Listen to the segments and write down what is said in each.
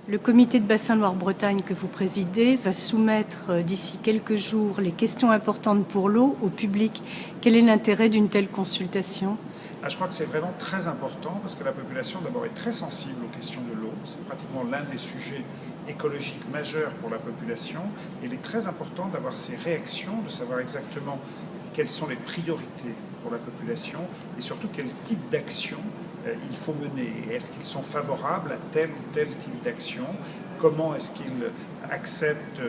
Le comité de bassin Loire-Bretagne que vous présidez va soumettre d'ici quelques jours les questions importantes pour l'eau au public. Quel est l'intérêt d'une telle consultation ? Je crois que c'est vraiment très important parce que la population d'abord est très sensible aux questions de l'eau. C'est pratiquement l'un des sujets écologiques majeurs pour la population. Il est très important d'avoir ces réactions, de savoir exactement quelles sont les priorités pour la population et surtout quel type d'action il faut mener. Est-ce qu'ils sont favorables à tel ou tel type d'action? Comment est-ce qu'ils acceptent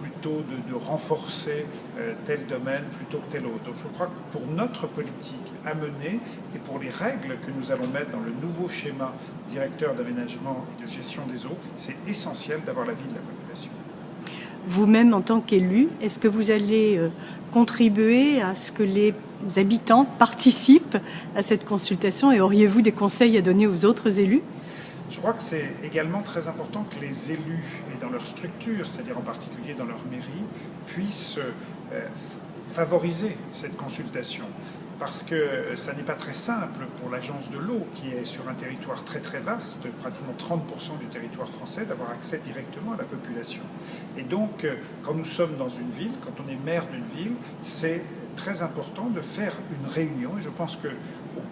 plutôt de renforcer tel domaine plutôt que tel autre? Donc je crois que pour notre politique à mener et pour les règles que nous allons mettre dans le nouveau schéma directeur d'aménagement et de gestion des eaux, c'est essentiel d'avoir l'avis de la population. Vous-même, en tant qu'élu, est-ce que vous allez contribuer à ce que les habitants participent à cette consultation et auriez-vous des conseils à donner aux autres élus ? Je crois que c'est également très important que les élus, et dans leur structure, c'est-à-dire en particulier dans leur mairie, puissent favoriser cette consultation. Parce que ça n'est pas très simple pour l'agence de l'eau, qui est sur un territoire très très vaste, pratiquement 30% du territoire français, d'avoir accès directement à la population. Et donc, quand nous sommes dans une ville, quand on est maire d'une ville, c'est très important de faire une réunion. Et je pense que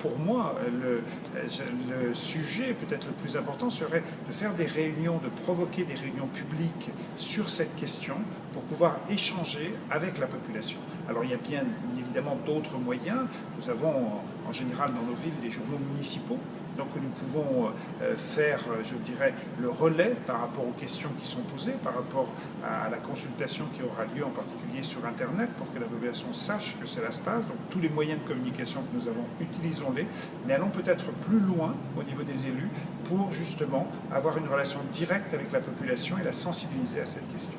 pour moi, le sujet peut-être le plus important serait de faire des réunions, de provoquer des réunions publiques sur cette question pour pouvoir échanger avec la population. Alors il y a bien évidemment d'autres moyens. Nous avons en général dans nos villes des journaux municipaux. Donc nous pouvons faire, je dirais, le relais par rapport aux questions qui sont posées, par rapport à la consultation qui aura lieu en particulier sur Internet pour que la population sache que cela se passe. Donc tous les moyens de communication que nous avons, utilisons-les, mais allons peut-être plus loin au niveau des élus pour justement avoir une relation directe avec la population et la sensibiliser à cette question.